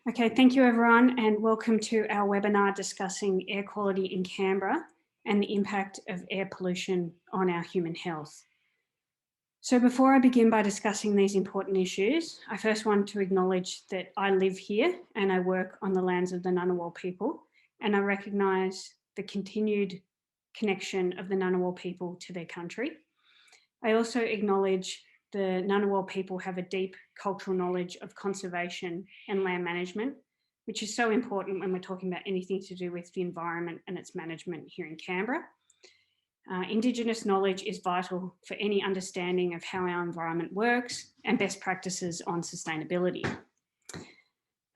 Okay, thank you everyone and welcome to our webinar discussing air quality in Canberra and the impact of air pollution on our human health. So before I begin by discussing these important issues, I first want to acknowledge that I live here and I work on the lands of the Ngunnawal people, and I recognise the continued connection of the Ngunnawal people to their country. I also acknowledge the Ngunnawal people have a deep cultural knowledge of conservation and land management, which is so important when we're talking about anything to do with the environment and its management here in Canberra. Indigenous knowledge is vital for any understanding of how our environment works and best practices on sustainability.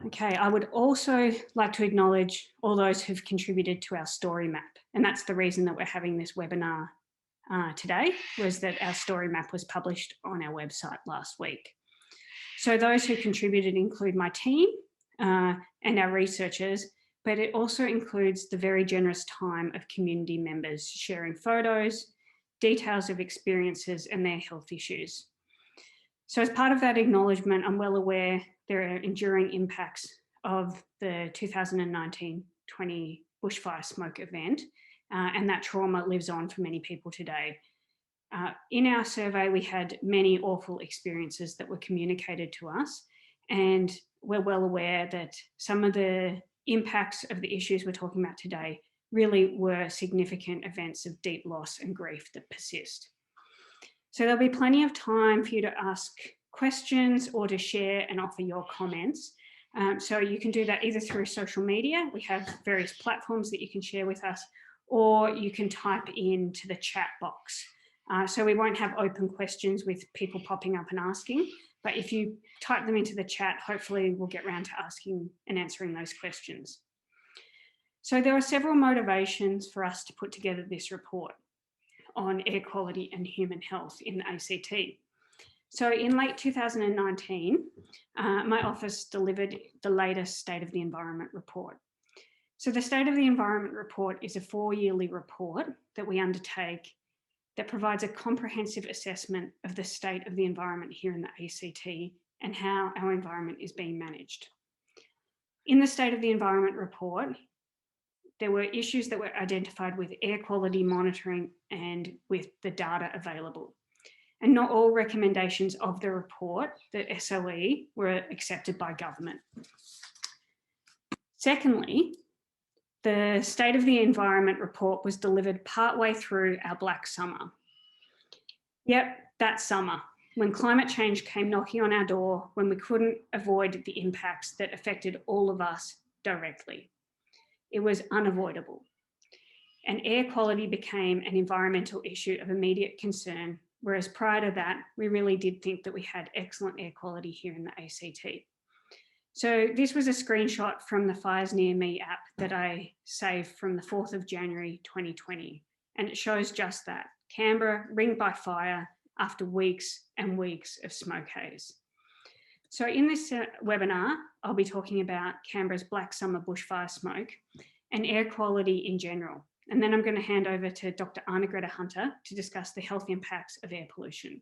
Okay, I would also like to acknowledge all those who've contributed to our story map, and that's the reason that we're having this webinar today, was that our story map was published on our website last week. So those who contributed include my team and our researchers, but it also includes the very generous time of community members sharing photos, details of experiences and their health issues. So as part of that acknowledgement, I'm well aware there are enduring impacts of the 2019-20 bushfire smoke event, and that trauma lives on for many people today. In our survey, we had many awful experiences that were communicated to us, and we're well aware that some of the impacts of the issues we're talking about today really were significant events of deep loss and grief that persist. So there'll be plenty of time for you to ask questions or to share and offer your comments. So you can do that either through social media. We have various platforms that you can share with us, or you can type into the chat box. So we won't have open questions with people popping up and asking, but if you type them into the chat, hopefully we'll get around to asking and answering those questions. So there are several motivations for us to put together this report on air quality and human health in the ACT. So in late 2019, my office delivered the latest State of the Environment report. So the State of the Environment report is a 4-yearly report that we undertake that provides a comprehensive assessment of the state of the environment here in the ACT and how our environment is being managed. In the State of the Environment report, there were issues that were identified with air quality monitoring and with the data available. And not all recommendations of the report, the SOE, were accepted by government. Secondly, the State of the Environment report was delivered partway through our black summer. Yep, that summer, when climate change came knocking on our door, when we couldn't avoid the impacts that affected all of us directly. It was unavoidable. And air quality became an environmental issue of immediate concern, whereas prior to that, we really did think that we had excellent air quality here in the ACT. So this was a screenshot from the Fires Near Me app that I saved from the 4th of January 2020. And it shows just that, Canberra ringed by fire after weeks and weeks of smoke haze. So in this webinar, I'll be talking about Canberra's black summer bushfire smoke and air quality in general. And then I'm going to hand over to Dr. Arnagretta Hunter to discuss the health impacts of air pollution.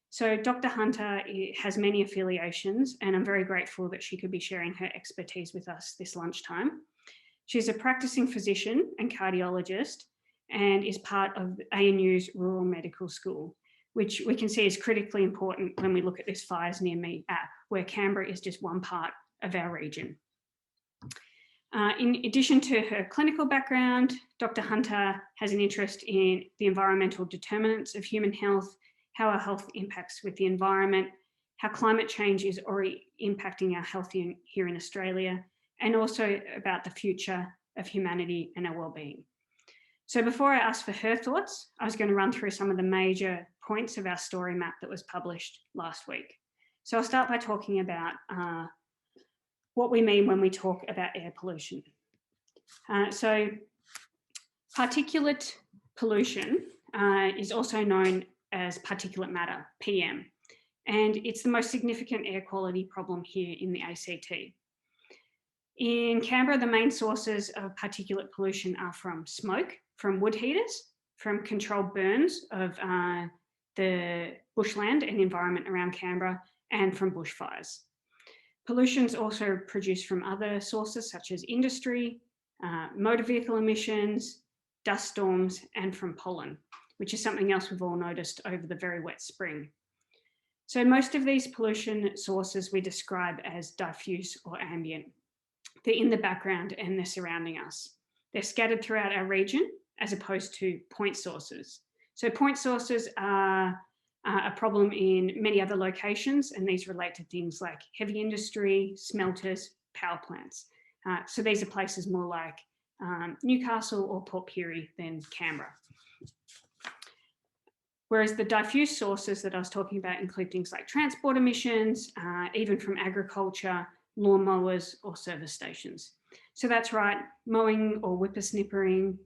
So Dr. Hunter has many affiliations, and I'm very grateful that she could be sharing her expertise with us this lunchtime. She's a practicing physician and cardiologist and is part of ANU's Rural Medical School, which we can see is critically important when we look at this Fires Near Me app, where Canberra is just one part of our region. In addition to her clinical background, Dr. Hunter has an interest in the environmental determinants of human health, how our health impacts with the environment, how climate change is already impacting our health here in Australia, and also about the future of humanity and our well-being. So before I ask for her thoughts, I was going to run through some of the major points of our story map that was published last week. So I'll start by talking about what we mean when we talk about air pollution. So particulate pollution is also known as particulate matter, PM, and it's the most significant air quality problem here in the ACT. In Canberra, the main sources of particulate pollution are from smoke, from wood heaters, from controlled burns of the bushland and environment around Canberra, and from bushfires. Pollution is also produced from other sources such as industry, motor vehicle emissions, dust storms, and from pollen, which is something else we've all noticed over the very wet spring. So most of these pollution sources we describe as diffuse or ambient. They're in the background and they're surrounding us. They're scattered throughout our region as opposed to point sources. So point sources are a problem in many other locations, and these relate to things like heavy industry, smelters, power plants. So these are places more like Newcastle or Port Pirie than Canberra. Whereas the diffuse sources that I was talking about include things like transport emissions, even from agriculture, lawnmowers, or service stations. So that's right, mowing or whippersnippering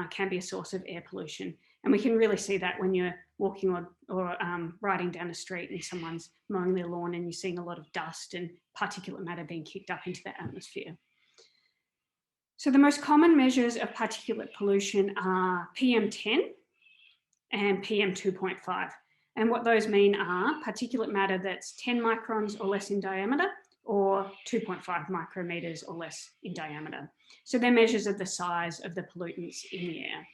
can be a source of air pollution. And we can really see that when you're walking or riding down a street and someone's mowing their lawn and you're seeing a lot of dust and particulate matter being kicked up into the atmosphere. So the most common measures of particulate pollution are PM10 and PM2.5. And what those mean are particulate matter that's 10 microns or less in diameter, or 2.5 micrometers or less in diameter. So they're measures of the size of the pollutants in the air.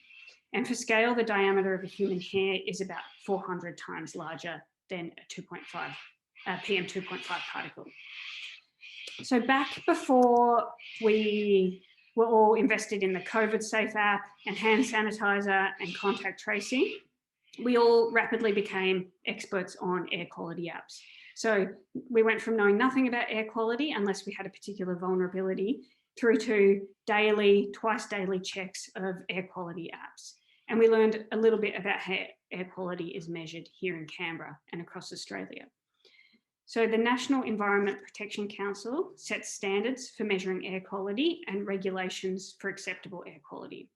And for scale, the diameter of a human hair is about 400 times larger than a PM2.5 particle. So back before we were all invested in the COVID Safe app and hand sanitizer and contact tracing, we all rapidly became experts on air quality apps. So we went from knowing nothing about air quality unless we had a particular vulnerability through to daily, twice daily checks of air quality apps. And we learned a little bit about how air quality is measured here in Canberra and across Australia. So the National Environment Protection Council sets standards for measuring air quality and regulations for acceptable air quality.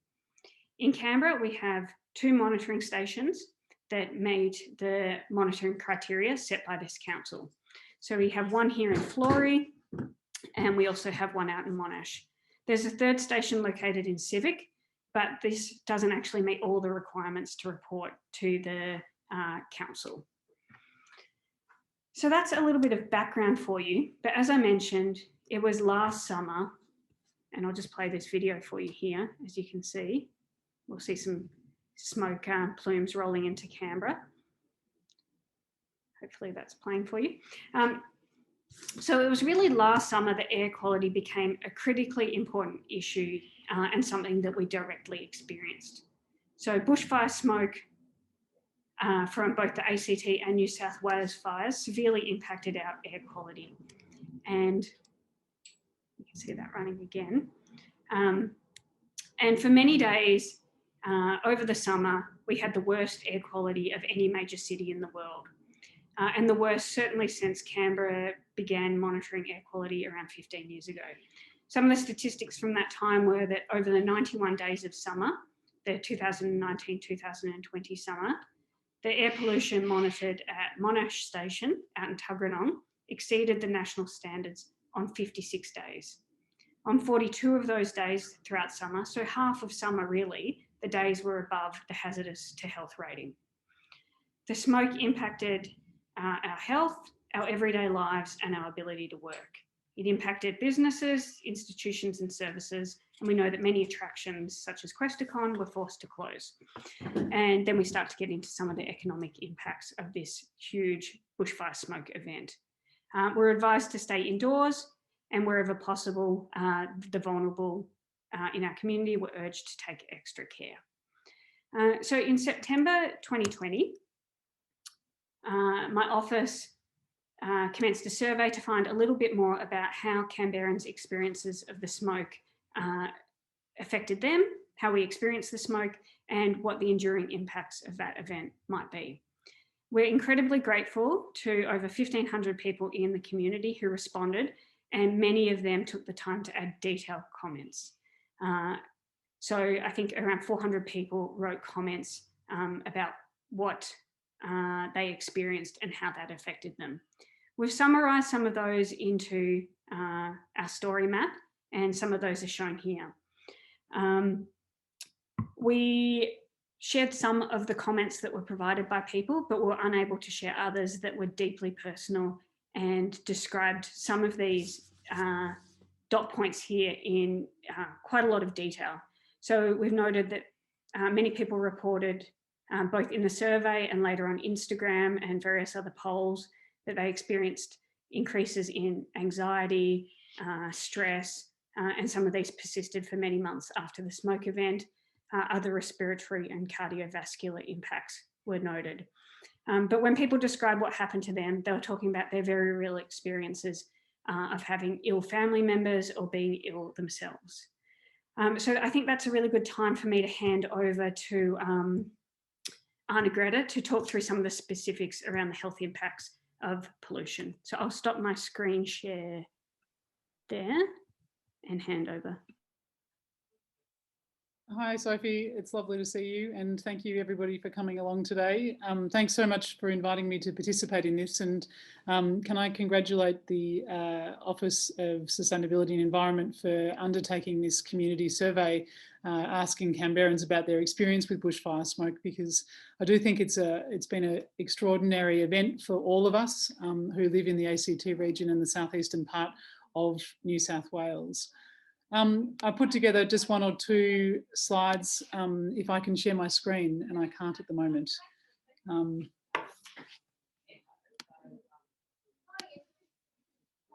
In Canberra, we have 2 monitoring stations that meet the monitoring criteria set by this council. So we have one here in Florey, and we also have one out in Monash. There's a 3rd station located in Civic, but this doesn't actually meet all the requirements to report to the council. So that's a little bit of background for you. But as I mentioned, it was last summer, and I'll just play this video for you here. As you can see, we'll see some smoke plumes rolling into Canberra. Hopefully that's playing for you. So it was really last summer that air quality became a critically important issue and something that we directly experienced. So bushfire smoke from both the ACT and New South Wales fires severely impacted our air quality. And you can see that running again. And for many days over the summer, we had the worst air quality of any major city in the world. And the worst certainly since Canberra began monitoring air quality around 15 years ago. Some of the statistics from that time were that over the 91 days of summer, the 2019-2020 summer, the air pollution monitored at Monash Station out in Tuggeranong exceeded the national standards on 56 days. On 42 of those days throughout summer, so half of summer really, the days were above the hazardous to health rating. The smoke impacted our health, our everyday lives, and our ability to work. It impacted businesses, institutions, and services, and we know that many attractions, such as Questacon, were forced to close. And then we start to get into some of the economic impacts of this huge bushfire smoke event. We're advised to stay indoors, and wherever possible, the vulnerable in our community were urged to take extra care. So in September 2020, my office commenced a survey to find a little bit more about how Canberrans' experiences of the smoke affected them, how we experience the smoke, and what the enduring impacts of that event might be. We're incredibly grateful to over 1,500 people in the community who responded, and many of them took the time to add detailed comments. So I think around 400 people wrote comments about what they experienced and how that affected them. We've summarised some of those into our story map, and some of those are shown here. We shared some of the comments that were provided by people, but were unable to share others that were deeply personal and described some of these dot points here in quite a lot of detail. So we've noted that many people reported both in the survey and later on Instagram and various other polls that they experienced increases in anxiety, stress, and some of these persisted for many months after the smoke event. Other respiratory and cardiovascular impacts were noted. But when people describe what happened to them, they were talking about their very real experiences of having ill family members or being ill themselves. So I think that's a really good time for me to hand over to Arnagretta to talk through some of the specifics around the health impacts of pollution. So I'll stop my screen share there and hand over. Hi, Sophie. It's lovely to see you, and thank you everybody for coming along today. Thanks so much for inviting me to participate in this, and can I congratulate the Office of Sustainability and Environment for undertaking this community survey asking Canberrans about their experience with bushfire smoke, because I do think it's been an extraordinary event for all of us who live in the ACT region and the southeastern part of New South Wales. I put together just one or two slides, if I can share my screen, and I can't at the moment.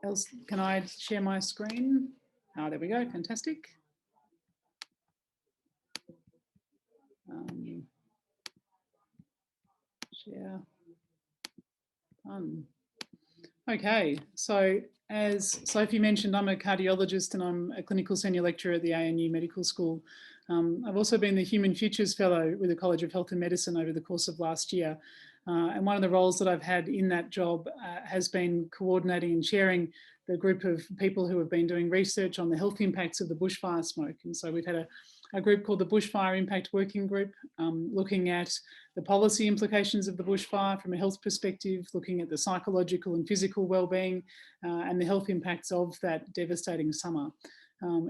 Else, can I share my screen? Oh, there we go, fantastic. Share. Done. Okay, so as Sophie mentioned, I'm a cardiologist and I'm a clinical senior lecturer at the ANU Medical School. I've also been the Human Futures Fellow with the College of Health and Medicine over the course of last year. And one of the roles that I've had in that job has been coordinating and chairing the group of people who have been doing research on the health impacts of the bushfire smoke. And so we've had a group called the Bushfire Impact Working Group, looking at the policy implications of the bushfire from a health perspective, looking at the psychological and physical well-being and the health impacts of that devastating summer.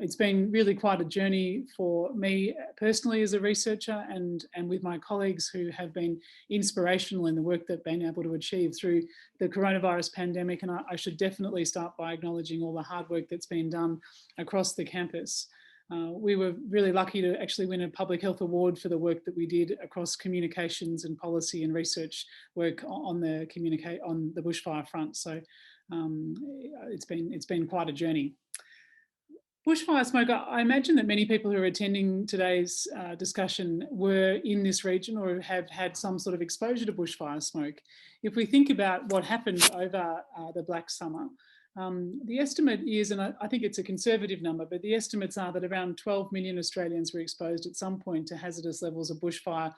It's been really quite a journey for me personally as a researcher and with my colleagues who have been inspirational in the work they've been able to achieve through the coronavirus pandemic. And I should definitely start by acknowledging all the hard work that's been done across the campus. We were really lucky to actually win a public health award for the work that we did across communications and policy and research work on the bushfire front. So it's been quite a journey. Bushfire smoke, I imagine that many people who are attending today's discussion were in this region or have had some sort of exposure to bushfire smoke. If we think about what happened over the Black Summer, the estimate is, and I think it's a conservative number, but the estimates are that around 12 million Australians were exposed at some point to hazardous levels of bushfire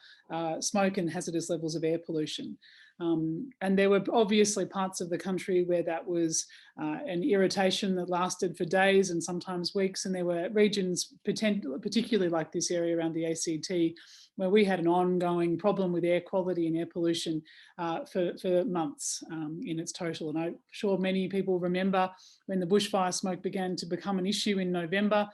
smoke and hazardous levels of air pollution. And there were obviously parts of the country where that was an irritation that lasted for days and sometimes weeks. And there were regions, particularly like this area around the ACT, where we had an ongoing problem with air quality and air pollution for months in its total. And I'm sure many people remember when the bushfire smoke began to become an issue in November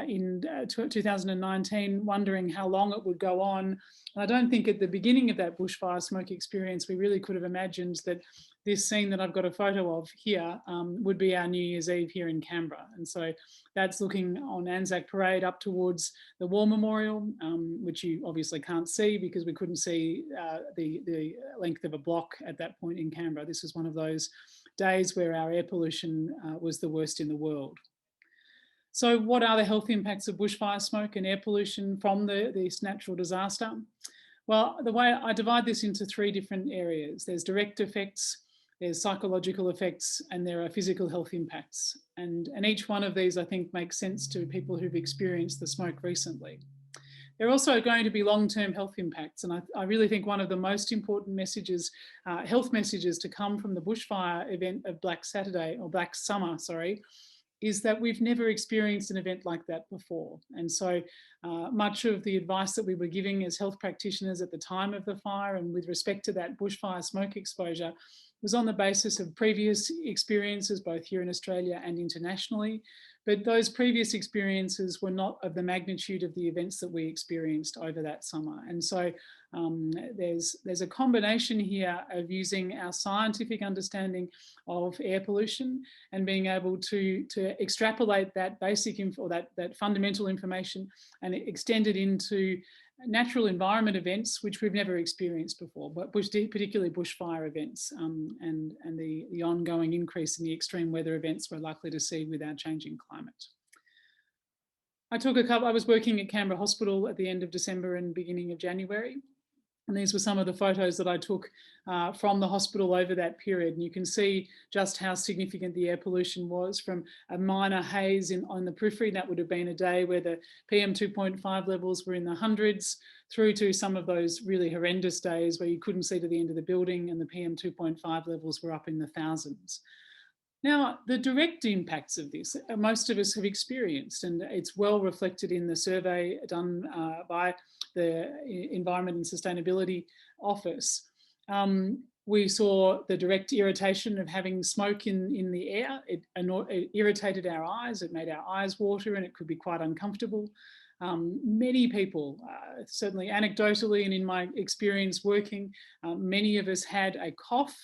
in 2019, wondering how long it would go on. And I don't think at the beginning of that bushfire smoke experience, we really could have imagined that this scene that I've got a photo of here would be our New Year's Eve here in Canberra. And so that's looking on Anzac Parade up towards the War Memorial, which you obviously can't see because we couldn't see the length of a block at that point in Canberra. This is one of those days where our air pollution was the worst in the world. So what are the health impacts of bushfire smoke and air pollution from this natural disaster? Well, the way I divide this into three different areas. There's direct effects, there's psychological effects, and there are physical health impacts. And each one of these, I think, makes sense to people who've experienced the smoke recently. There are also going to be long-term health impacts. And I really think one of the most important messages, health messages to come from the bushfire event of Black Summer, is that we've never experienced an event like that before. And so much of the advice that we were giving as health practitioners at the time of the fire and with respect to that bushfire smoke exposure was on the basis of previous experiences, both here in Australia and internationally. But those previous experiences were not of the magnitude of the events that we experienced over that summer. And so there's a combination here of using our scientific understanding of air pollution and being able to extrapolate that basic or that fundamental information and extend it into natural environment events which we've never experienced before, but particularly bushfire events and the ongoing increase in the extreme weather events we're likely to see with our changing climate. I was working at Canberra Hospital at the end of December and beginning of January. And these were some of the photos that I took from the hospital over that period. And you can see just how significant the air pollution was, from a minor haze on the periphery. That would have been a day where the PM2.5 levels were in the hundreds, through to some of those really horrendous days where you couldn't see to the end of the building and the PM2.5 levels were up in the thousands. Now, the direct impacts of this, most of us have experienced, and it's well reflected in the survey done by the Environment and Sustainability Office. We saw the direct irritation of having smoke in the air. It irritated our eyes, it made our eyes water, and it could be quite uncomfortable. Many people, certainly anecdotally and in my experience working, many of us had a cough.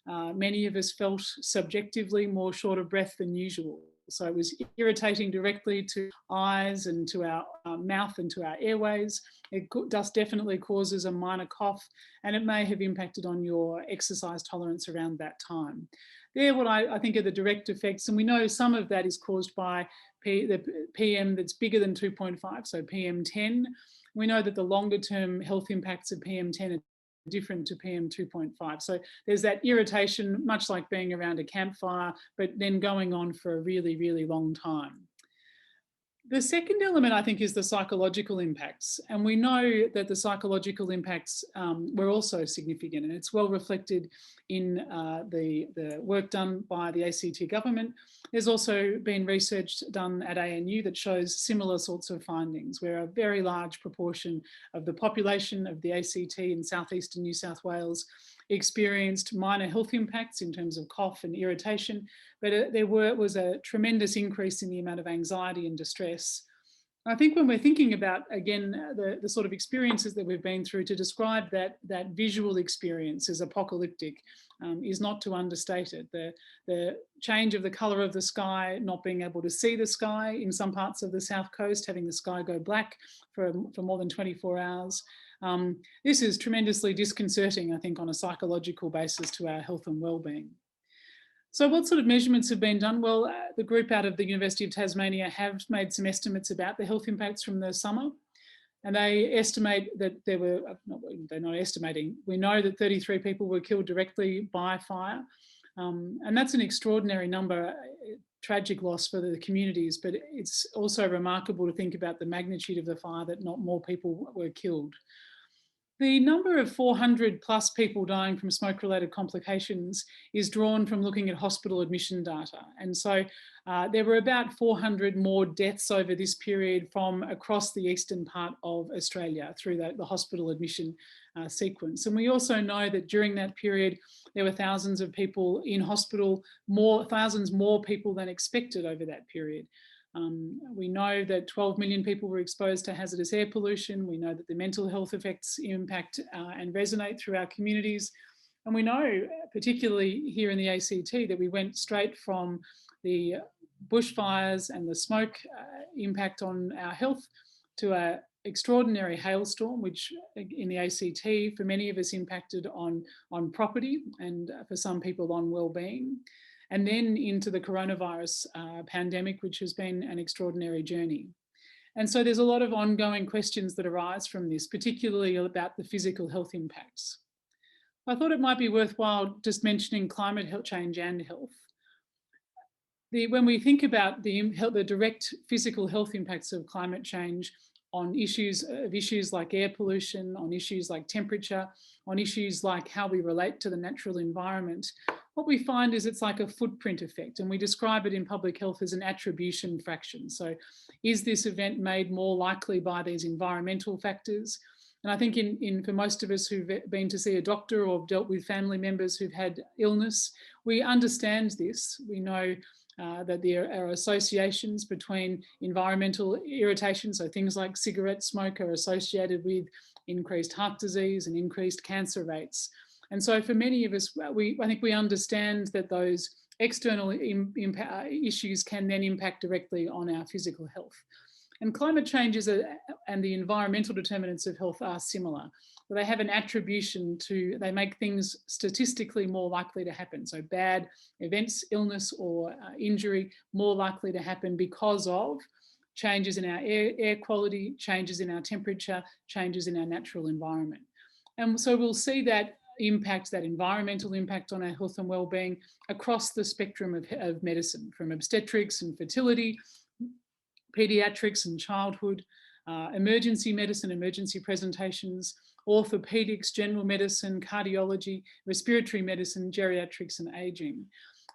Many of us felt subjectively more short of breath than usual. So it was irritating directly to eyes and to our mouth and to our airways. It definitely causes a minor cough, and it may have impacted on your exercise tolerance around that time. They're what I think are the direct effects, and we know some of that is caused by the PM that's bigger than 2.5, so PM10. We know that the longer term health impacts of PM10 are different to PM2.5. So there's that irritation, much like being around a campfire, but then going on for a really, really long time. The second element, I think, is the psychological impacts. And we know that the psychological impacts were also significant, and it's well reflected in the work done by the ACT government. There's also been research done at ANU that shows similar sorts of findings, where a very large proportion of the population of the ACT in southeastern New South Wales experienced minor health impacts in terms of cough and irritation, but there was a tremendous increase in the amount of anxiety and distress. I think when we're thinking about, again, the sort of experiences that we've been through, to describe that visual experience as apocalyptic is not to understate it. The change of the colour of the sky, not being able to see the sky in some parts of the South Coast, having the sky go black for more than 24 hours. This is tremendously disconcerting, I think, on a psychological basis to our health and well-being. So what sort of measurements have been done? Well, the group out of the University of Tasmania have made some estimates about the health impacts from the summer. And they estimate that there were, they're not estimating, we know that 33 people were killed directly by fire. And that's an extraordinary number, tragic loss for the communities, but it's also remarkable to think about the magnitude of the fire, that not more people were killed. The number of 400 plus people dying from smoke-related complications is drawn from looking at hospital admission data. And so there were about 400 more deaths over this period from across the eastern part of Australia through the hospital admission sequence. And we also know that during that period, there were thousands of people in hospital, thousands more people than expected over that period. We know that 12 million people were exposed to hazardous air pollution. We know that the mental health effects impact and resonate through our communities. And we know, particularly here in the ACT, that we went straight from the bushfires and the smoke impact on our health to an extraordinary hailstorm, which in the ACT, for many of us, impacted on property and for some people on well-being. And then into the coronavirus pandemic, which has been an extraordinary journey. And so there's a lot of ongoing questions that arise from this, particularly about the physical health impacts. I thought it might be worthwhile just mentioning climate change and health. When we think about the direct physical health impacts of climate change on issues like air pollution, on issues like temperature, on issues like how we relate to the natural environment, what we find is it's like a footprint effect, and we describe it in public health as an attribution fraction. So is this event made more likely by these environmental factors? And I think for most of us who've been to see a doctor or dealt with family members who've had illness, we understand this. We know that there are associations between environmental irritation, so things like cigarette smoke are associated with increased heart disease and increased cancer rates. And so for many of us, I think we understand that those external issues can then impact directly on our physical health. And climate changes and the environmental determinants of health are similar. They have an attribution to, they make things statistically more likely to happen. So bad events, illness or injury, more likely to happen because of changes in our air quality, changes in our temperature, changes in our natural environment. And so we'll see that impact, that environmental impact on our health and well-being across the spectrum of medicine, from obstetrics and fertility, pediatrics and childhood, emergency medicine, emergency presentations, orthopedics, general medicine, cardiology, respiratory medicine, geriatrics and ageing.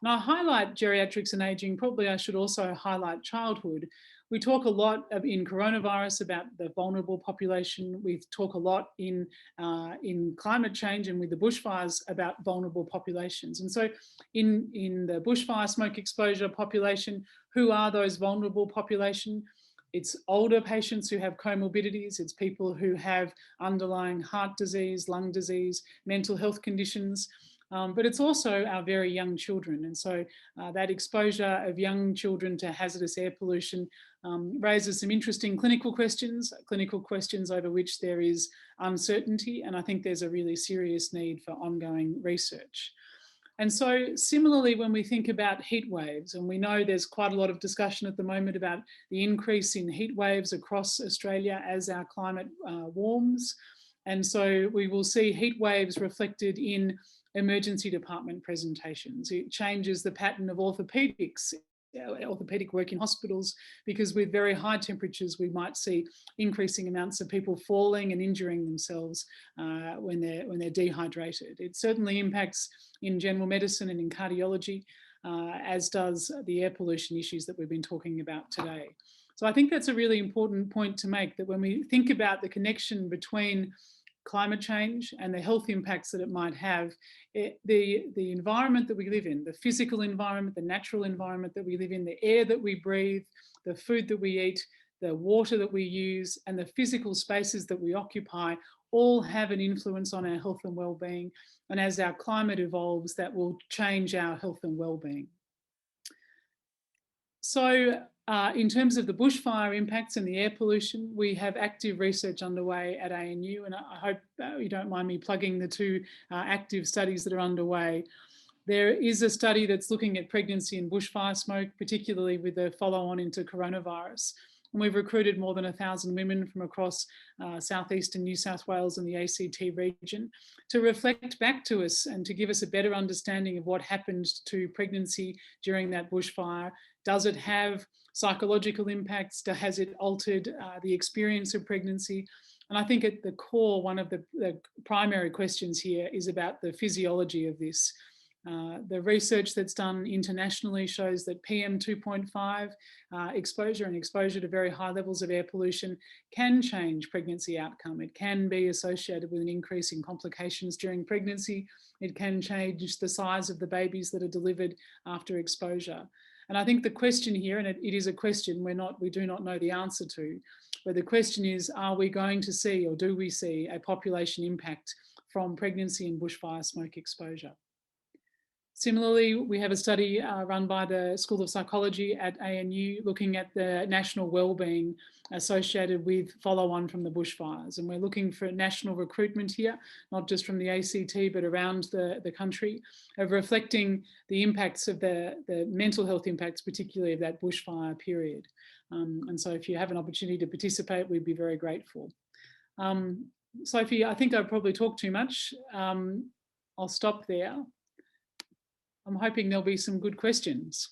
And I highlight geriatrics and ageing, probably I should also highlight childhood. We talk a lot in coronavirus about the vulnerable population. We talk a lot in climate change and with the bushfires about vulnerable populations. And so in the bushfire smoke exposure population, who are those vulnerable population? It's older patients who have comorbidities. It's people who have underlying heart disease, lung disease, mental health conditions. But it's also our very young children. And so that exposure of young children to hazardous air pollution raises some interesting clinical questions over which there is uncertainty. And I think there's a really serious need for ongoing research. And so similarly, when we think about heat waves, and we know there's quite a lot of discussion at the moment about the increase in heat waves across Australia as our climate warms. And so we will see heat waves reflected in emergency department presentations. It changes the pattern of orthopedics, orthopedic work in hospitals, because with very high temperatures, we might see increasing amounts of people falling and injuring themselves when they're dehydrated. It certainly impacts in general medicine and in cardiology, as does the air pollution issues that we've been talking about today. So I think that's a really important point to make, that when we think about the connection between climate change and the health impacts that it might have, the environment that we live in, the physical environment, the natural environment that we live in, the air that we breathe, the food that we eat, the water that we use, and the physical spaces that we occupy all have an influence on our health and well-being. And as our climate evolves, that will change our health and well-being. So in terms of the bushfire impacts and the air pollution, we have active research underway at ANU, and I hope you don't mind me plugging the two active studies that are underway. There is a study that's looking at pregnancy and bushfire smoke, particularly with the follow-on into coronavirus. And we've recruited more than 1,000 women from across southeastern New South Wales and the ACT region to reflect back to us and to give us a better understanding of what happened to pregnancy during that bushfire. Does it have psychological impacts? Has it altered the experience of pregnancy? And I think at the core, one of the primary questions here is about the physiology of this. The research that's done internationally shows that PM2.5 exposure and exposure to very high levels of air pollution can change pregnancy outcome. It can be associated with an increase in complications during pregnancy. It can change the size of the babies that are delivered after exposure. And I think the question here, and it is a question we do not know the answer to, but the question is, are we going to see, or do we see, a population impact from pregnancy and bushfire smoke exposure? Similarly, we have a study run by the School of Psychology at ANU looking at the national wellbeing associated with follow-on from the bushfires. And we're looking for national recruitment here, not just from the ACT, but around the country, of reflecting the impacts of the mental health impacts, particularly of that bushfire period. And so if you have an opportunity to participate, we'd be very grateful. Sophie, I think I've probably talked too much. I'll stop there. I'm hoping there'll be some good questions.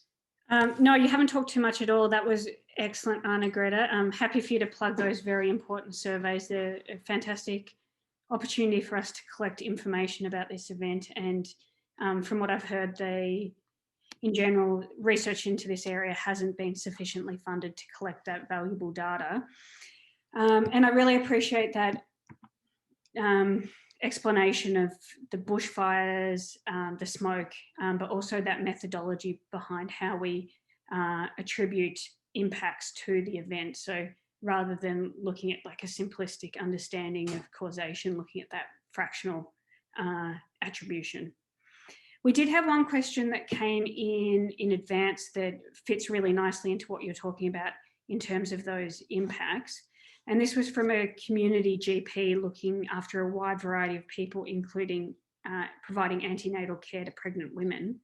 No, you haven't talked too much at all. That was excellent, Arnagretta. I'm happy for you to plug those very important surveys. They're a fantastic opportunity for us to collect information about this event. And from what I've heard, in general, research into this area hasn't been sufficiently funded to collect that valuable data. And I really appreciate that explanation of the bushfires, the smoke, but also that methodology behind how we attribute impacts to the event. So rather than looking at like a simplistic understanding of causation, looking at that fractional attribution. We did have one question that came in advance that fits really nicely into what you're talking about in terms of those impacts. And this was from a community GP looking after a wide variety of people, including providing antenatal care to pregnant women.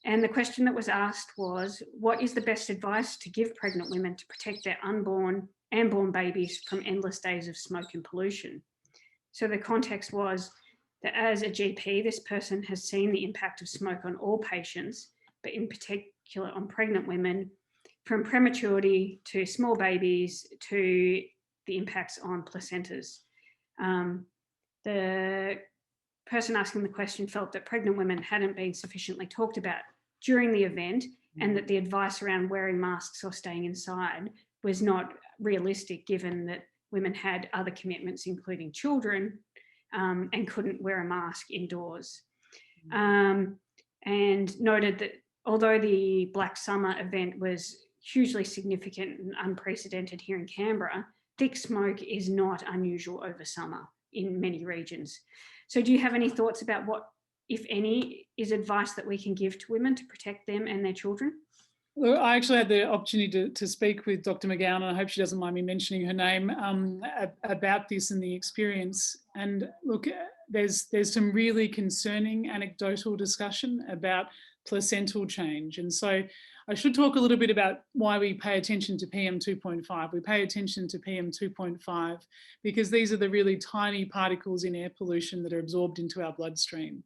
And the question that was asked was, what is the best advice to give pregnant women to protect their unborn and born babies from endless days of smoke and pollution? So the context was that as a GP, this person has seen the impact of smoke on all patients, but in particular on pregnant women, from prematurity to small babies to the impacts on placentas. The person asking the question felt that pregnant women hadn't been sufficiently talked about during the event, and that the advice around wearing masks or staying inside was not realistic, given that women had other commitments, including children, and couldn't wear a mask indoors. And noted that although the Black Summer event was hugely significant and unprecedented here in Canberra, thick smoke is not unusual over summer in many regions. So do you have any thoughts about what, if any, is advice that we can give to women to protect them and their children? Well, I actually had the opportunity to speak with Dr. McGowan, and I hope she doesn't mind me mentioning her name, about this and the experience. And look, there's some really concerning anecdotal discussion about placental change. And so I should talk a little bit about why we pay attention to PM2.5. We pay attention to PM2.5 because these are the really tiny particles in air pollution that are absorbed into our bloodstream.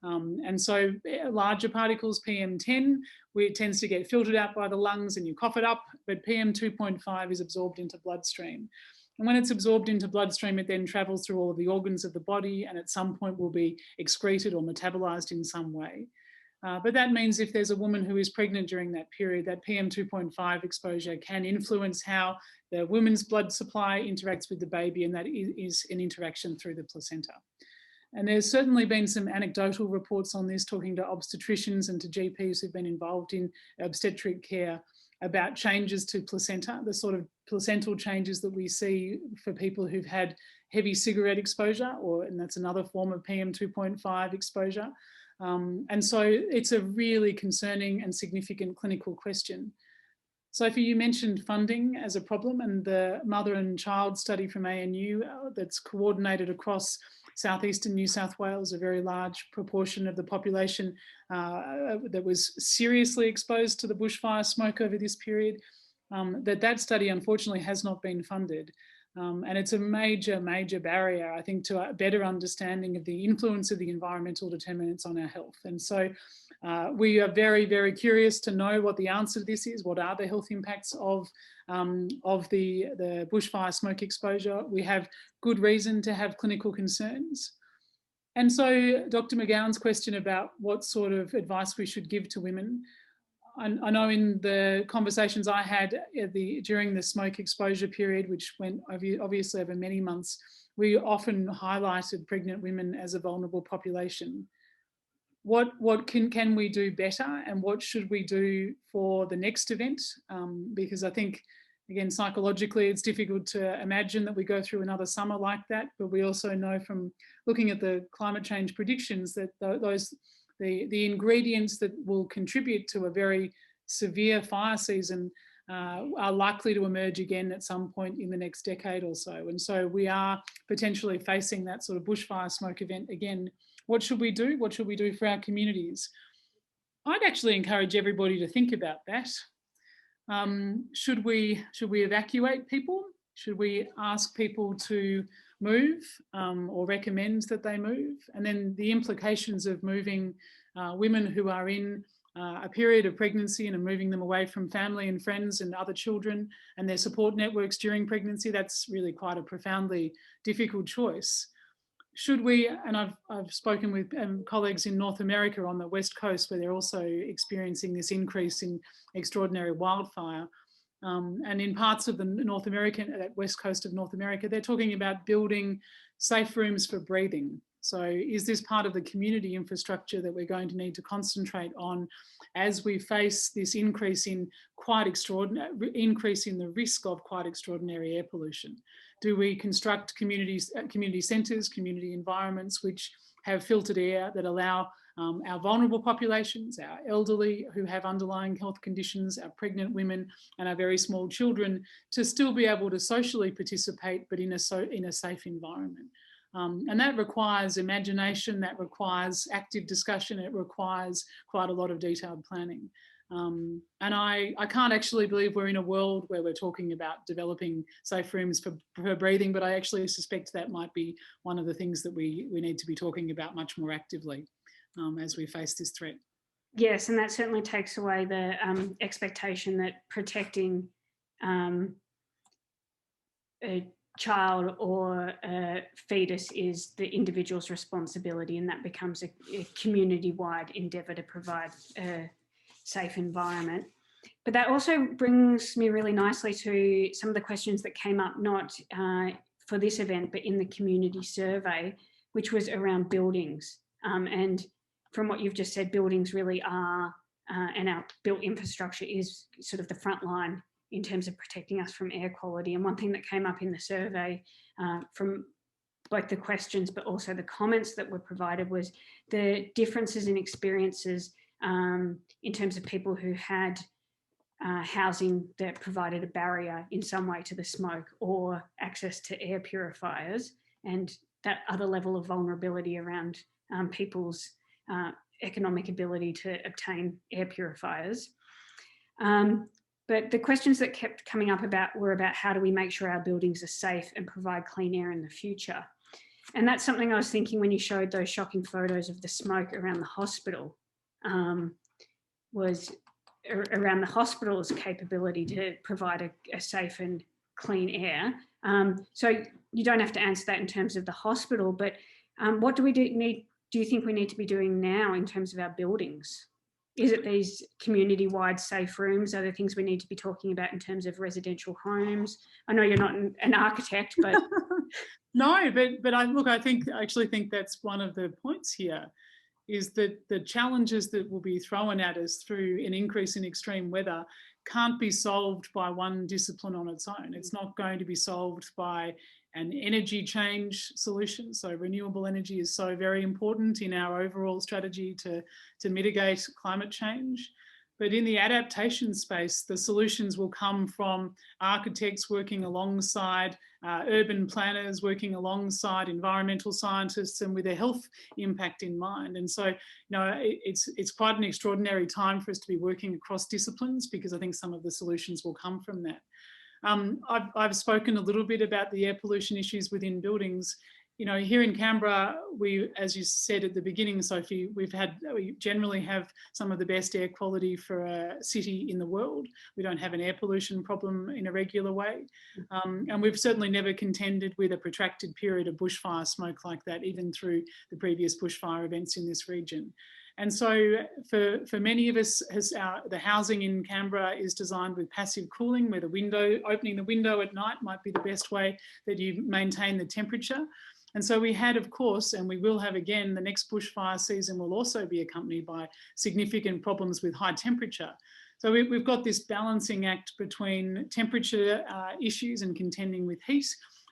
And so larger particles, PM10, it tends to get filtered out by the lungs and you cough it up, but PM2.5 is absorbed into bloodstream. And when it's absorbed into bloodstream, it then travels through all of the organs of the body and at some point will be excreted or metabolized in some way. But that means if there's a woman who is pregnant during that period, that PM2.5 exposure can influence how the woman's blood supply interacts with the baby, and that is an interaction through the placenta. And there's certainly been some anecdotal reports on this, talking to obstetricians and to GPs who've been involved in obstetric care about changes to placenta, the sort of placental changes that we see for people who've had heavy cigarette exposure, and that's another form of PM2.5 exposure. And so it's a really concerning and significant clinical question. Sophie, you mentioned funding as a problem, and the mother and child study from ANU that's coordinated across southeastern New South Wales, a very large proportion of the population that was seriously exposed to the bushfire smoke over this period, that study unfortunately has not been funded. And it's a major, major barrier, I think, to a better understanding of the influence of the environmental determinants on our health. And so we are very, very curious to know what the answer to this is. What are the health impacts of the bushfire smoke exposure? We have good reason to have clinical concerns. And so Dr. McGowan's question about what sort of advice we should give to women, I know in the conversations I had during the smoke exposure period, which went obviously over many months, we often highlighted pregnant women as a vulnerable population. What can we do better, and what should we do for the next event? Because I think, again, psychologically, it's difficult to imagine that we go through another summer like that, but we also know from looking at the climate change predictions that the ingredients that will contribute to a very severe fire season are likely to emerge again at some point in the next decade or so. And so we are potentially facing that sort of bushfire smoke event again. What should we do? What should we do for our communities? I'd actually encourage everybody to think about that. Should we evacuate people? Should we ask people to move or recommend that they move? And then the implications of moving women who are in a period of pregnancy and are moving them away from family and friends and other children and their support networks during pregnancy, that's really quite a profoundly difficult choice. Should we, and I've spoken with colleagues in North America on the West Coast where they're also experiencing this increase in extraordinary wildfire, And in parts of the North American, that west coast of North America, they're talking about building safe rooms for breathing. So is this part of the community infrastructure that we're going to need to concentrate on as we face this increase in the risk of quite extraordinary air pollution? Do we construct community centres, community environments which have filtered air that allow our vulnerable populations, our elderly who have underlying health conditions, our pregnant women and our very small children to still be able to socially participate, but in a safe environment? And that requires imagination, that requires active discussion, it requires quite a lot of detailed planning. And I can't actually believe we're in a world where we're talking about developing safe rooms for breathing, but I actually suspect that might be one of the things that we need to be talking about much more actively as we face this threat. Yes, and that certainly takes away the expectation that protecting a child or a fetus is the individual's responsibility, and that becomes a community-wide endeavour to provide a safe environment. But that also brings me really nicely to some of the questions that came up, not for this event, but in the community survey, which was around buildings. And from what you've just said, buildings really are, and our built infrastructure is sort of the front line in terms of protecting us from air quality. And one thing that came up in the survey from both the questions but also the comments that were provided was the differences in experiences in terms of people who had housing that provided a barrier in some way to the smoke or access to air purifiers, and that other level of vulnerability around people's economic ability to obtain air purifiers. But the questions that kept coming up were about how do we make sure our buildings are safe and provide clean air in the future. And that's something I was thinking when you showed those shocking photos of the smoke around the hospital, was around the hospital's capability to provide a safe and clean air. So you don't have to answer that in terms of the hospital, but what do you think we need to be doing now in terms of our buildings? Is it these community-wide safe rooms? Are there things we need to be talking about in terms of residential homes? I know you're not an architect, but... No, but I actually think that's one of the points here, is that the challenges that will be thrown at us through an increase in extreme weather can't be solved by one discipline on its own. It's not going to be solved by an energy change solution. So renewable energy is so very important in our overall strategy to mitigate climate change. But in the adaptation space, the solutions will come from architects working alongside urban planners, working alongside environmental scientists, and with a health impact in mind. And so, it's quite an extraordinary time for us to be working across disciplines, because I think some of the solutions will come from that. I've spoken a little bit about the air pollution issues within buildings. Here in Canberra, as you said at the beginning, Sophie, we generally have some of the best air quality for a city in the world. We don't have an air pollution problem in a regular way. And we've certainly never contended with a protracted period of bushfire smoke like that, even through the previous bushfire events in this region. And so for many of us, the housing in Canberra is designed with passive cooling, where opening the window at night might be the best way that you maintain the temperature. And so we had, of course, and we will have again, the next bushfire season will also be accompanied by significant problems with high temperature. So we've got this balancing act between temperature issues and contending with heat,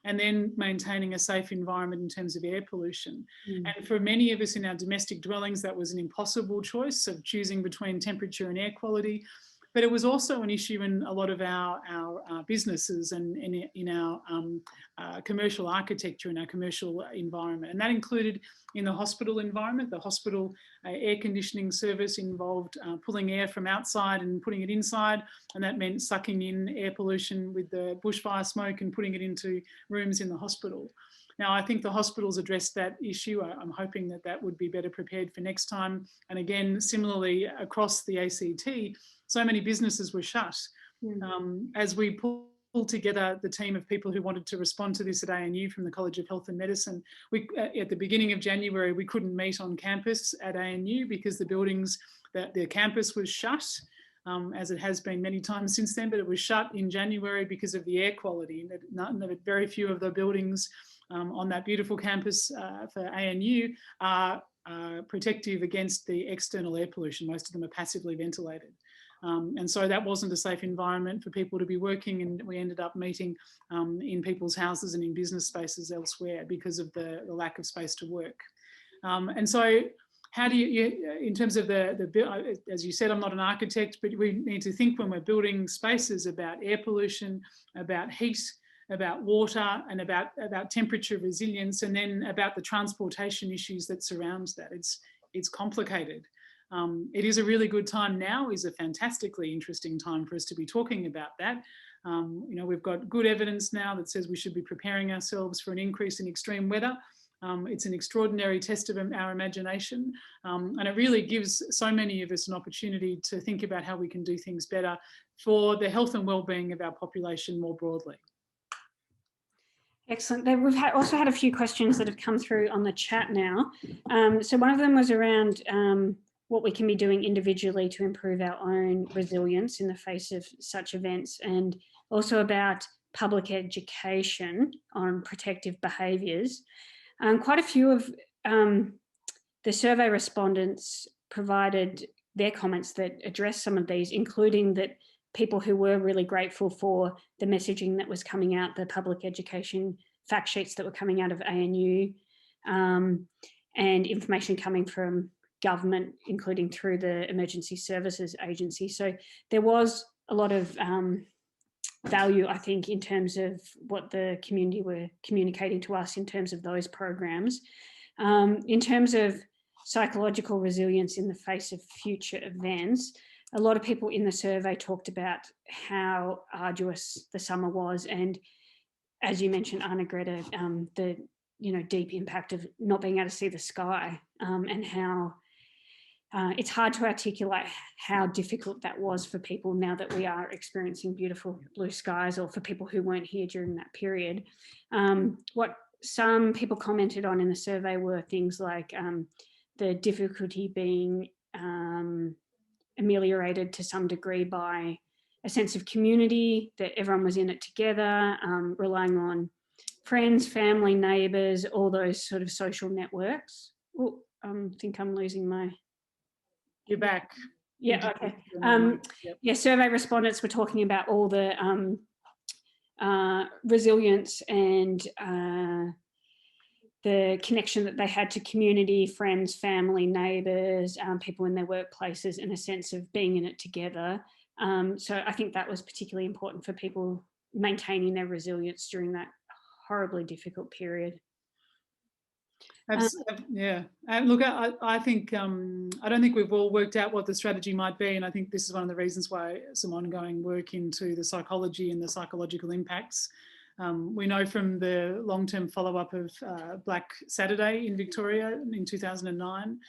and then maintaining a safe environment in terms of air pollution. And for many of us in our domestic dwellings, that was an impossible choice of choosing between temperature and air quality. But it was also an issue in a lot of our businesses and in our commercial architecture and our commercial environment. And that included in the hospital environment. The hospital air conditioning service involved pulling air from outside and putting it inside. And that meant sucking in air pollution with the bushfire smoke and putting it into rooms in the hospital. Now, I think the hospitals addressed that issue. I'm hoping that would be better prepared for next time. And again, similarly, across the ACT, so many businesses were shut. As we pulled together the team of people who wanted to respond to this at ANU from the College of Health and Medicine, at the beginning of January, we couldn't meet on campus at ANU because the campus was shut. as it has been many times since then, but it was shut in January because of the air quality. Very few of the buildings on that beautiful campus for ANU are protective against the external air pollution. Most of them are passively ventilated. And so that wasn't a safe environment for people to be working, and we ended up meeting in people's houses and in business spaces elsewhere because of the lack of space to work. And so how do you, in terms of as you said, I'm not an architect, but we need to think when we're building spaces about air pollution, about heat, about water, and about temperature resilience, and then about the transportation issues that surrounds that. It's complicated. It is a really good time now, is a fantastically interesting time for us to be talking about that. You know, we've got good evidence now that says we should be preparing ourselves for an increase in extreme weather. It's an extraordinary test of our imagination, and it really gives so many of us an opportunity to think about how we can do things better for the health and well-being of our population more broadly. Excellent. We've also had a few questions that have come through on the chat now. So one of them was around what we can be doing individually to improve our own resilience in the face of such events, and also about public education on protective behaviours. Quite a few of the survey respondents provided their comments that address some of these, including that people who were really grateful for the messaging that was coming out, the public education fact sheets that were coming out of ANU, and information coming from government, including through the Emergency Services Agency. So there was a lot of value, I think, in terms of what the community were communicating to us in terms of those programs. In terms of psychological resilience in the face of future events, a lot of people in the survey talked about how arduous the summer was, and as you mentioned, Arnagretta, the deep impact of not being able to see the sky, and how it's hard to articulate how difficult that was for people now that we are experiencing beautiful blue skies, or for people who weren't here during that period. What some people commented on in the survey were things like the difficulty being ameliorated to some degree by a sense of community, that everyone was in it together, relying on friends, family, neighbours, all those sort of social networks. Oh, I think I'm losing my... You're back. Yeah, okay. Yeah, survey respondents were talking about all the resilience and the connection that they had to community, friends, family, neighbours, people in their workplaces, and a sense of being in it together. So I think that was particularly important for people maintaining their resilience during that horribly difficult period. Yeah, look, I think I don't think we've all worked out what the strategy might be, and I think this is one of the reasons why some ongoing work into the psychology and the psychological impacts. We know from the long-term follow-up of Black Saturday in Victoria in 2009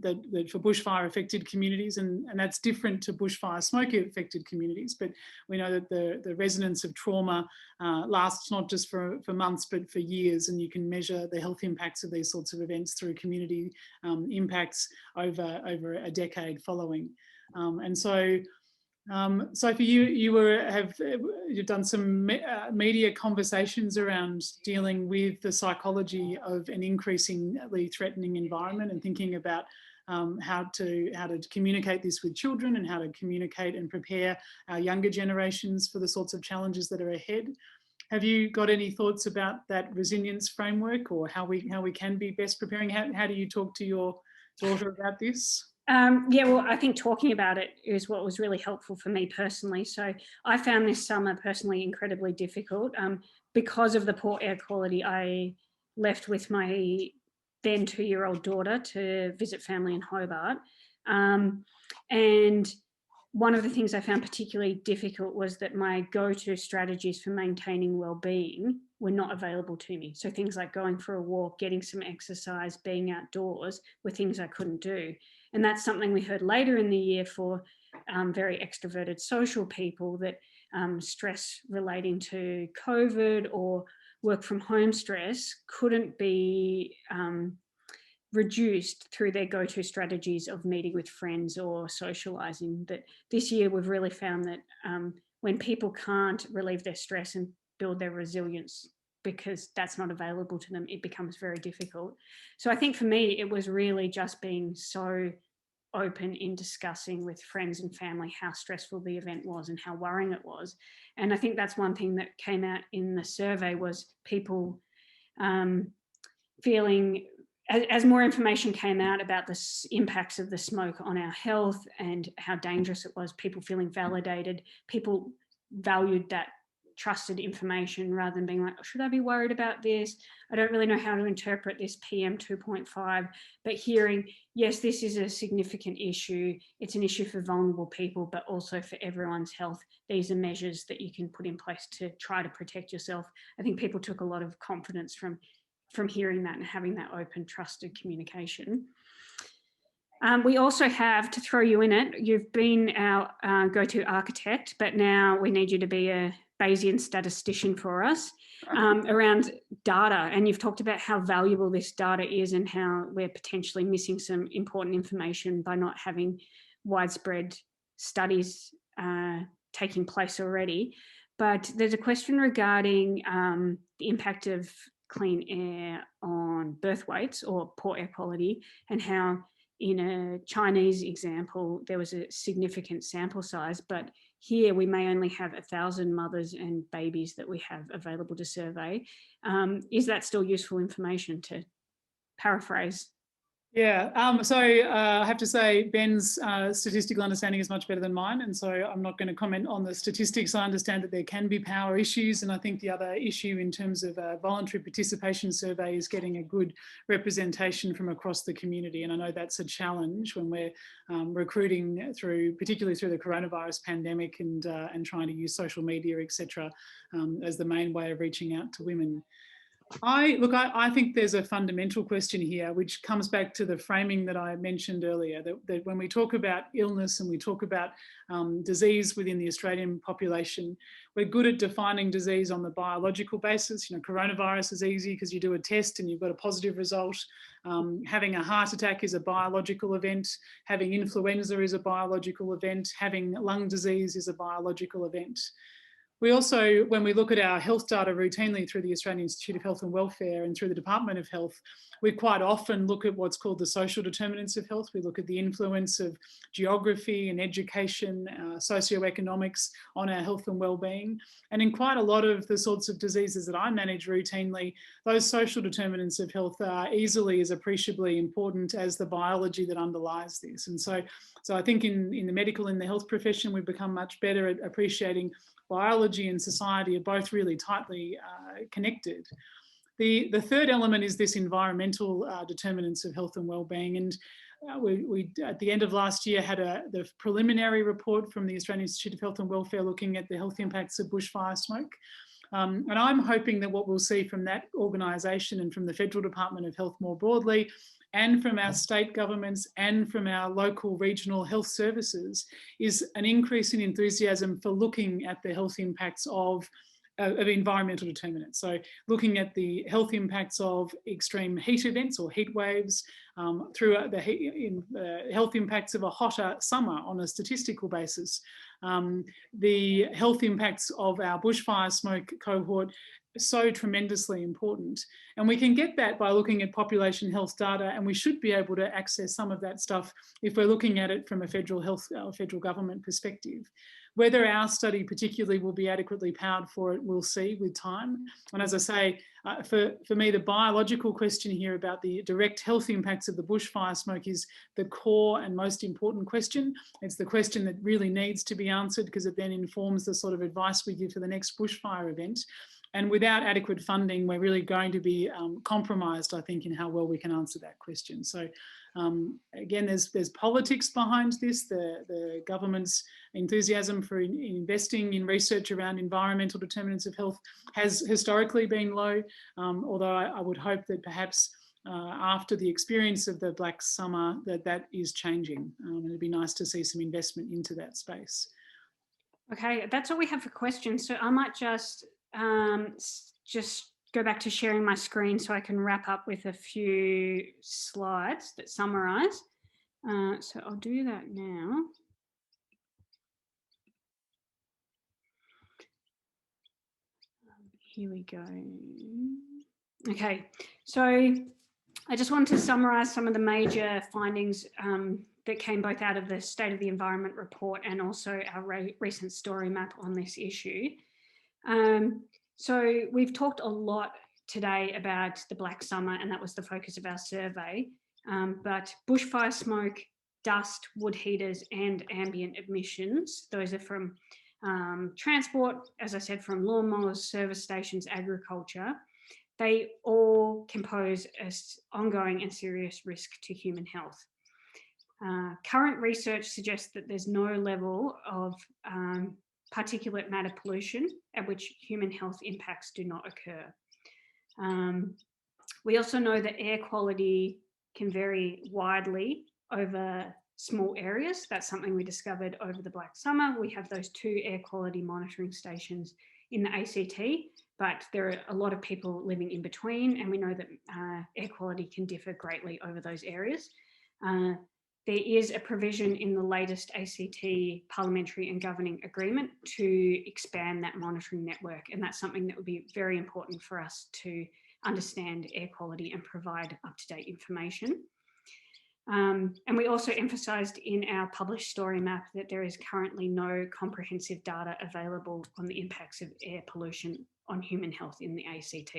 that for bushfire-affected communities, and that's different to bushfire smoke-affected communities, but we know that the resonance of trauma lasts not just for months, but for years, and you can measure the health impacts of these sorts of events through community impacts over a decade following. And so, Sophie, you've done some media conversations around dealing with the psychology of an increasingly threatening environment, and thinking about how to communicate this with children, and how to communicate and prepare our younger generations for the sorts of challenges that are ahead. Have you got any thoughts about that resilience framework, or how we can be best preparing? How do you talk to your daughter about this? Yeah, well, I think talking about it is what was really helpful for me personally. So I found this summer personally incredibly difficult. Because of the poor air quality, I left with my then 2-year-old daughter to visit family in Hobart. And one of the things I found particularly difficult was that my go-to strategies for maintaining well-being were not available to me. So things like going for a walk, getting some exercise, being outdoors were things I couldn't do. And that's something we heard later in the year for very extroverted social people, that stress relating to COVID or work from home stress couldn't be reduced through their go-to strategies of meeting with friends or socializing. That this year we've really found that when people can't relieve their stress and build their resilience because that's not available to them, it becomes very difficult. So I think for me, it was really just being so open in discussing with friends and family how stressful the event was and how worrying it was. And I think that's one thing that came out in the survey was people feeling, as more information came out about the impacts of the smoke on our health and how dangerous it was, people feeling validated, people valued that trusted information rather than being like, oh, should I be worried about this? I don't really know how to interpret this PM 2.5, but hearing, yes, this is a significant issue. It's an issue for vulnerable people, but also for everyone's health. These are measures that you can put in place to try to protect yourself. I think people took a lot of confidence from hearing that and having that open, trusted communication. We also have, to throw you in it, you've been our go-to architect, but now we need you to be a Bayesian statistician for us around data. And you've talked about how valuable this data is and how we're potentially missing some important information by not having widespread studies taking place already. But there's a question regarding the impact of clean air on birth weights or poor air quality, and how in a Chinese example, there was a significant sample size, but here we may only have 1,000 mothers and babies that we have available to survey. Is that still useful information, to paraphrase? Yeah, so I have to say Ben's statistical understanding is much better than mine, and so I'm not going to comment on the statistics. I understand that there can be power issues, and I think the other issue in terms of a voluntary participation survey is getting a good representation from across the community, and I know that's a challenge when we're recruiting particularly through the coronavirus pandemic and trying to use social media, etc., as the main way of reaching out to women. I think there's a fundamental question here, which comes back to the framing that I mentioned earlier, that when we talk about illness and we talk about disease within the Australian population, we're good at defining disease on the biological basis. You know, coronavirus is easy because you do a test and you've got a positive result. Having a heart attack is a biological event. Having influenza is a biological event. Having lung disease is a biological event. We also, when we look at our health data routinely through the Australian Institute of Health and Welfare and through the Department of Health, we quite often look at what's called the social determinants of health. We look at the influence of geography and education, socioeconomics on our health and well-being. And in quite a lot of the sorts of diseases that I manage routinely, those social determinants of health are easily as appreciably important as the biology that underlies this. And so I think in the medical and the health profession, we've become much better at appreciating biology and society are both really tightly connected. The third element is this environmental determinants of health and well-being. And we at the end of last year had the preliminary report from the Australian Institute of Health and Welfare looking at the health impacts of bushfire smoke. And I'm hoping that what we'll see from that organisation and from the Federal Department of Health more broadly, and from our state governments and from our local regional health services, is an increase in enthusiasm for looking at the health impacts of environmental determinants. So looking at the health impacts of extreme heat events or heat waves, through the health impacts of a hotter summer on a statistical basis, the health impacts of our bushfire smoke cohort, so tremendously important. And we can get that by looking at population health data, and we should be able to access some of that stuff if we're looking at it from a federal government perspective. Whether our study particularly will be adequately powered for it, we'll see with time. And as I say, for me, the biological question here about the direct health impacts of the bushfire smoke is the core and most important question. It's the question that really needs to be answered because it then informs the sort of advice we give for the next bushfire event. And without adequate funding, we're really going to be compromised, I think, in how well we can answer that question. So again, there's politics behind this. The government's enthusiasm for investing in research around environmental determinants of health has historically been low, although I would hope that perhaps after the experience of the Black Summer, that is changing. And it'd be nice to see some investment into that space. Okay, that's all we have for questions. So I might just go back to sharing my screen so I can wrap up with a few slides that summarize. So I'll do that now. Here we go. Okay, so I just wanted to summarize some of the major findings that came both out of the State of the Environment report and also our recent story map on this issue. So we've talked a lot today about the Black Summer, and that was the focus of our survey. But bushfire smoke, dust, wood heaters, and ambient emissions, those are from transport, as I said, from lawnmowers, service stations, agriculture. They all compose an ongoing and serious risk to human health. Current research suggests that there's no level of particulate matter pollution at which human health impacts do not occur. We also know that air quality can vary widely over small areas. That's something we discovered over the Black Summer. We have those 2 air quality monitoring stations in the ACT, but there are a lot of people living in between, and we know that air quality can differ greatly over those areas. There is a provision in the latest ACT Parliamentary and Governing Agreement to expand that monitoring network, and that's something that would be very important for us to understand air quality and provide up-to-date information. And we also emphasised in our published story map that there is currently no comprehensive data available on the impacts of air pollution on human health in the ACT.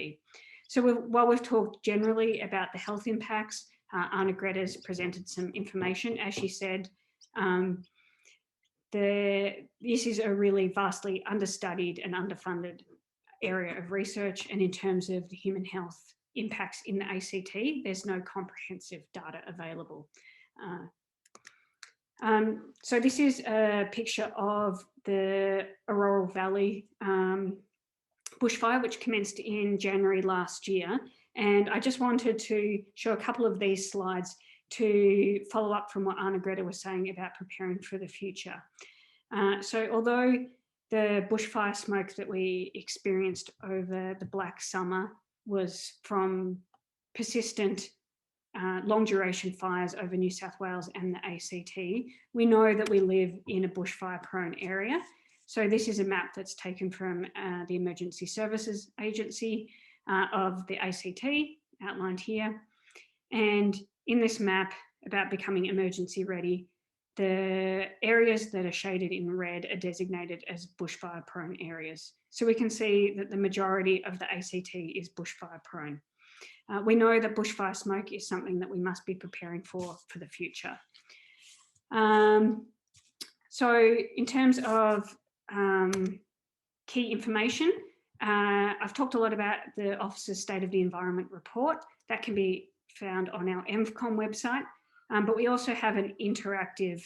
So while we've talked generally about the health impacts, Arnagretta's presented some information. As she said, this is a really vastly understudied and underfunded area of research, and in terms of the human health impacts in the ACT, there's no comprehensive data available. So this is a picture of the Aurora Valley bushfire, which commenced in January last year. And I just wanted to show a couple of these slides to follow up from what Arnagretta was saying about preparing for the future. So although the bushfire smoke that we experienced over the Black Summer was from persistent long duration fires over New South Wales and the ACT, we know that we live in a bushfire prone area. So this is a map that's taken from the Emergency Services Agency of the ACT, outlined here. And in this map about becoming emergency ready, the areas that are shaded in red are designated as bushfire prone areas. So we can see that the majority of the ACT is bushfire prone. We know that bushfire smoke is something that we must be preparing for the future. So in terms of key information, I've talked a lot about the Office's State of the Environment report. That can be found on our MFCOM website, but we also have an interactive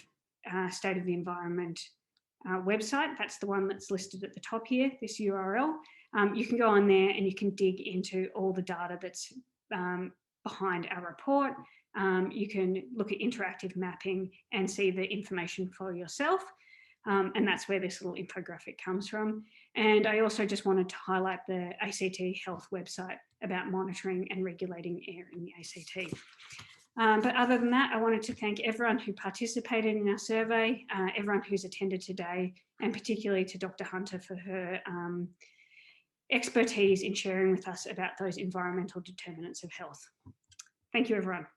State of the Environment website. That's the one that's listed at the top here, this URL. You can go on there and you can dig into all the data that's behind our report. You can look at interactive mapping and see the information for yourself. And that's where this little infographic comes from. And I also just wanted to highlight the ACT Health website about monitoring and regulating air in the ACT. But other than that, I wanted to thank everyone who participated in our survey, everyone who's attended today, and particularly to Dr. Hunter for her expertise in sharing with us about those environmental determinants of health. Thank you, everyone.